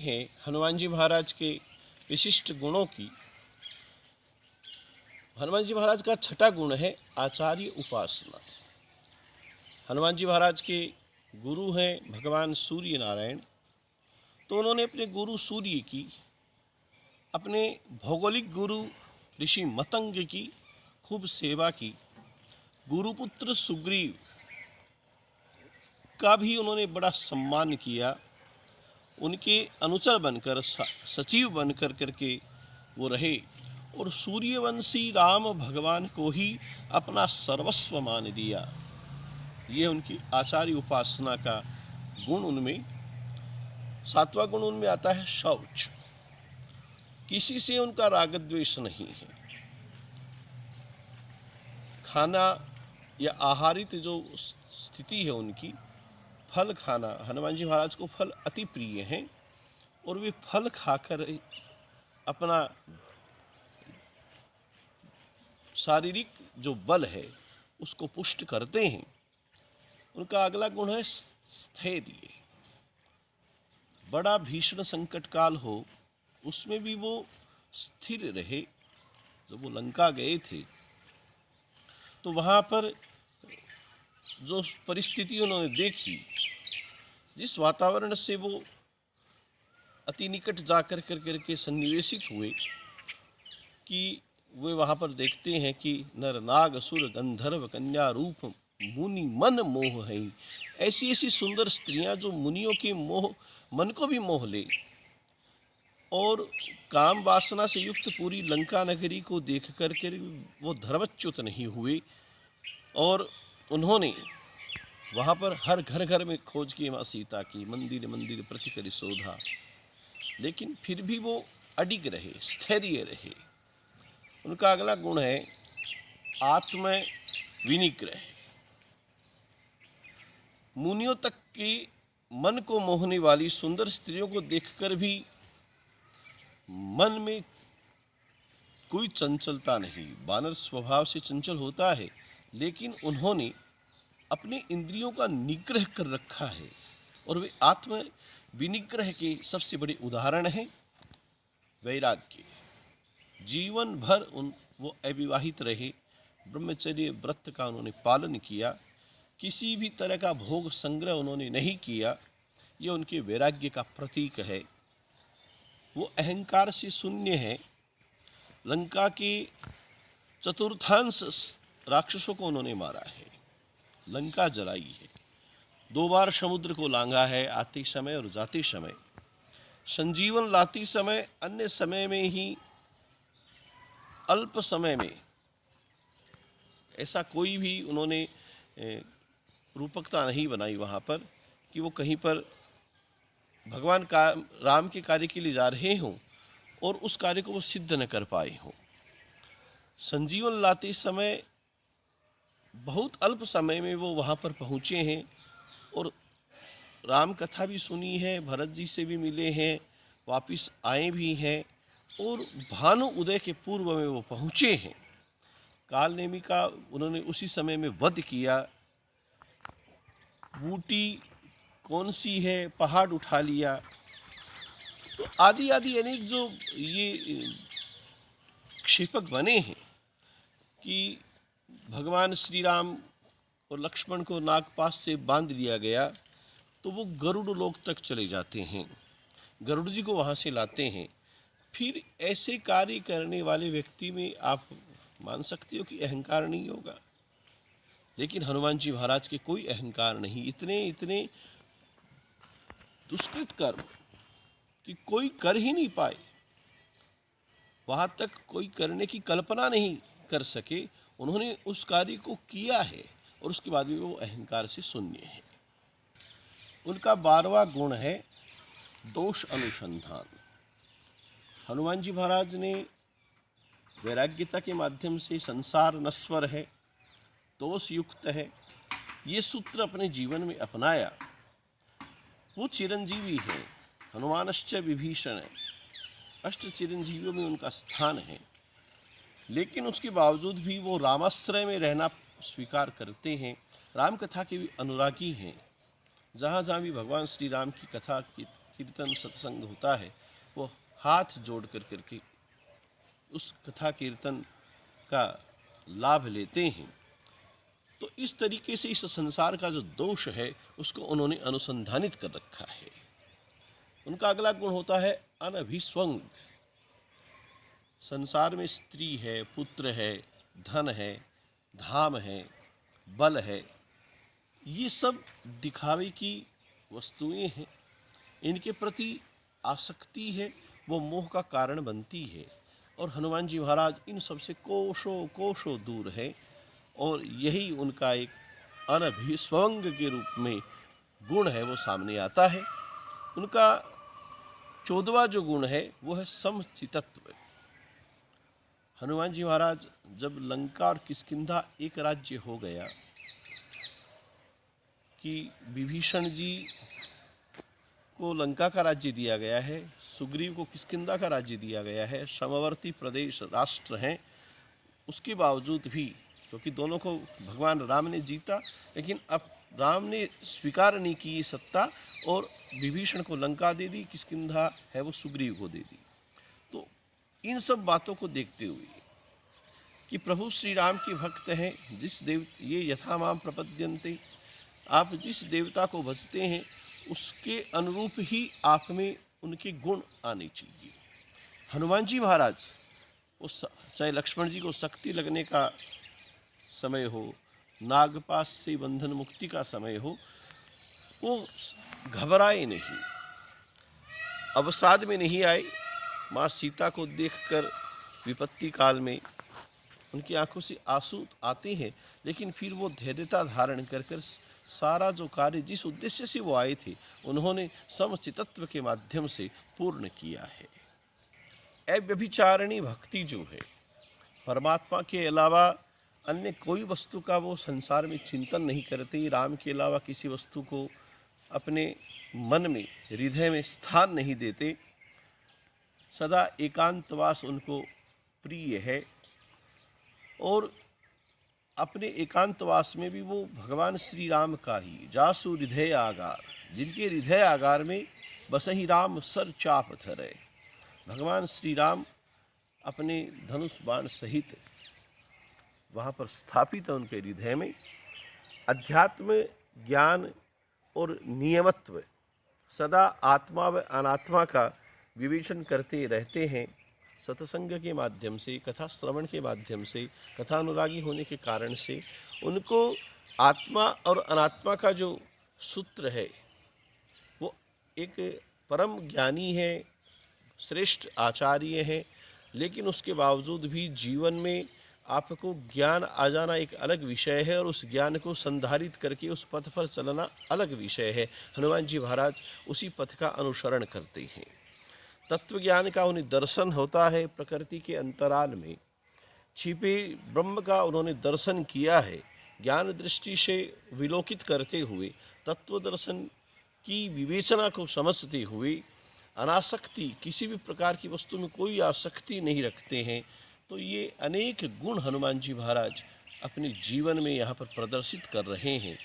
हैं हनुमान जी महाराज के विशिष्ट गुणों की। हनुमान जी महाराज का छठा गुण है आचार्य उपासना। हनुमान जी महाराज के गुरु हैं भगवान सूर्य नारायण, तो उन्होंने अपने गुरु सूर्य की, अपने भौगोलिक गुरु ऋषि मतंग की खूब सेवा की। गुरुपुत्र सुग्रीव का भी उन्होंने बड़ा सम्मान किया। उनके अनुचर बनकर, सचिव बनकर करके वो रहे और सूर्यवंशी राम भगवान को ही अपना सर्वस्व मान दिया। ये उनकी आचार्य उपासना का गुण उनमें। सातवां गुण उनमें आता है शौच। किसी से उनका राग द्वेष नहीं है। खाना या आहारित जो स्थिति है उनकी, फल खाना, हनुमान जी महाराज को फल अति प्रिय हैं और वे फल खाकर अपना शारीरिक जो बल है उसको पुष्ट करते हैं। उनका अगला गुण है स्थैर्य। बड़ा भीषण संकट काल हो उसमें भी वो स्थिर रहे। जब वो लंका गए थे तो वहाँ पर जो परिस्थिति उन्होंने देखी, जिस वातावरण से वो अति निकट जाकर करके सन्निवेशित हुए कि वे वहाँ पर देखते हैं कि नर नाग असुर गंधर्व कन्या रूप मुनि मन मोह है। ऐसी ऐसी सुंदर स्त्रियां जो मुनियों के मोह, मन को भी मोह ले, और काम वासना से युक्त पूरी लंका नगरी को देख करके वो धर्मच्युत नहीं हुए। और उन्होंने वहाँ पर हर घर घर में खोज की माँ सीता की, मंदिर मंदिर प्रति करि शोधा, लेकिन फिर भी वो अडिग रहे, स्थैर्य रहे। उनका अगला गुण है आत्म विनिग्रह। मुनियों तक के मन को मोहने वाली सुंदर स्त्रियों को देखकर भी मन में कोई चंचलता नहीं। वानर स्वभाव से चंचल होता है, लेकिन उन्होंने अपने इंद्रियों का निग्रह कर रखा है और वे आत्म विनिग्रह के सबसे बड़े उदाहरण हैं। वैराग्य। जीवन भर वो अविवाहित रहे, ब्रह्मचर्य व्रत का उन्होंने पालन किया, किसी भी तरह का भोग संग्रह उन्होंने नहीं किया। ये उनके वैराग्य का प्रतीक है। वो अहंकार से शून्य है। लंका के चतुर्थांश राक्षसों को उन्होंने मारा है, लंका जलाई है, 2 बार समुद्र को लांघा है, आते समय और जाते समय। संजीवन लाते समय, अन्य समय में ही अल्प समय में ऐसा कोई भी उन्होंने रूपकता नहीं बनाई वहाँ पर कि वो कहीं पर भगवान का राम के कार्य के लिए जा रहे हों और उस कार्य को वो सिद्ध न कर पाए हों। संजीवन लाते समय बहुत अल्प समय में वो वहाँ पर पहुँचे हैं और राम कथा भी सुनी है, भरत जी से भी मिले हैं, वापिस आए भी हैं और भानु उदय के पूर्व में वो पहुँचे हैं। काल नेमी का उन्होंने उसी समय में वध किया। बूटी कौन सी है, पहाड़ उठा लिया। तो आदि आदि अनेक जो ये क्षेपक बने हैं कि भगवान श्री राम और लक्ष्मण को नागपाश से बांध दिया गया तो वो गरुड़ लोक तक चले जाते हैं, गरुड़ जी को वहाँ से लाते हैं। फिर ऐसे कार्य करने वाले व्यक्ति में आप मान सकते हो कि अहंकार नहीं होगा, लेकिन हनुमान जी महाराज के कोई अहंकार नहीं। इतने इतने दुष्कृत कर्म कि कोई कर ही नहीं पाए, वहाँ तक कोई करने की कल्पना नहीं कर सके, उन्होंने उस कार्य को किया है और उसके बाद भी वो अहंकार से शून्य है। उनका 12वां गुण है दोष अनुसंधान। हनुमान जी महाराज ने वैराग्यता के माध्यम से संसार नश्वर है, दोष युक्त है, ये सूत्र अपने जीवन में अपनाया। वो चिरंजीवी है, हनुमानश्च विभीषण है, अष्ट चिरंजीवियों में उनका स्थान है। लेकिन उसके बावजूद भी वो रामाश्रय में रहना स्वीकार करते हैं, राम कथा के भी अनुरागी हैं। जहाँ जहाँ भी भगवान श्री राम की कथा कीर्तन सत्संग होता है वो हाथ जोड़ कर करके उस कथा कीर्तन का लाभ लेते हैं। तो इस तरीके से इस संसार का जो दोष है उसको उन्होंने अनुसंधानित कर रखा है। उनका अगला गुण होता है अनभिस्वंग। संसार में स्त्री है, पुत्र है, धन है, धाम है, बल है, ये सब दिखावे की वस्तुएं हैं। इनके प्रति आसक्ति है वो मोह का कारण बनती है और हनुमान जी महाराज इन सबसे कोशों कोशों दूर है और यही उनका एक अनभिस्वंग के रूप में गुण है वो सामने आता है। उनका 14वां जो गुण है वो है समचितत्व। हनुमान जी महाराज जब लंका और किष्किंधा एक राज्य हो गया कि विभीषण जी को लंका का राज्य दिया गया है, सुग्रीव को किष्किंधा का राज्य दिया गया है, समवर्ती प्रदेश राष्ट्र हैं, उसके बावजूद भी क्योंकि दोनों को भगवान राम ने जीता लेकिन अब राम ने स्वीकार नहीं की सत्ता और विभीषण को लंका दे दी, किष्किंधा है वो सुग्रीव को दे दी। तो इन सब बातों को देखते हुए कि प्रभु श्री राम के भक्त हैं, जिस देव ये यथा माम प्रपद्यन्ते, आप जिस देवता को भजते हैं उसके अनुरूप ही आप में उनके गुण आने चाहिए। हनुमान जी महाराज उस चाहे लक्ष्मण जी को शक्ति लगने का समय हो, नागपाश से बंधन मुक्ति का समय हो, वो घबराए नहीं, अवसाद में नहीं आए। माँ सीता को देखकर विपत्ति काल में उनकी आंखों से आंसू आते हैं लेकिन फिर वो धैर्यता धारण कर कर सारा जो कार्य जिस उद्देश्य से वो आए थे उन्होंने समचितत्व के माध्यम से पूर्ण किया है। अव्यभिचारिणी भक्ति जो है, परमात्मा के अलावा अन्य कोई वस्तु का वो संसार में चिंतन नहीं करते, राम के अलावा किसी वस्तु को अपने मन में हृदय में स्थान नहीं देते, सदा एकांतवास उनको प्रिय है और अपने एकांतवास में भी वो भगवान श्री राम का ही जासु हृदय आगार, जिनके हृदय आगार में बसहि राम सर चाप धरे, भगवान श्री राम अपने धनुष बाण सहित वहाँ पर स्थापित है उनके हृदय में। अध्यात्म ज्ञान और नियमत्व सदा आत्मा व अनात्मा का विवेचन करते रहते हैं। सत्संग के माध्यम से, कथा श्रवण के माध्यम से, कथा अनुरागी होने के कारण से उनको आत्मा और अनात्मा का जो सूत्र है वो एक परम ज्ञानी है, श्रेष्ठ आचार्य है, लेकिन उसके बावजूद भी जीवन में आपको ज्ञान आ जाना एक अलग विषय है और उस ज्ञान को संधारित करके उस पथ पर चलना अलग विषय है। हनुमान जी महाराज उसी पथ का अनुसरण करते हैं। तत्व ज्ञान का उन्हें दर्शन होता है, प्रकृति के अंतराल में छिपे ब्रह्म का उन्होंने दर्शन किया है। ज्ञान दृष्टि से विलोकित करते हुए तत्व दर्शन की विवेचना को समझते हुए अनासक्ति, किसी भी प्रकार की वस्तु में कोई आसक्ति नहीं रखते हैं। तो ये अनेक गुण हनुमान जी महाराज अपने जीवन में यहाँ पर प्रदर्शित कर रहे हैं।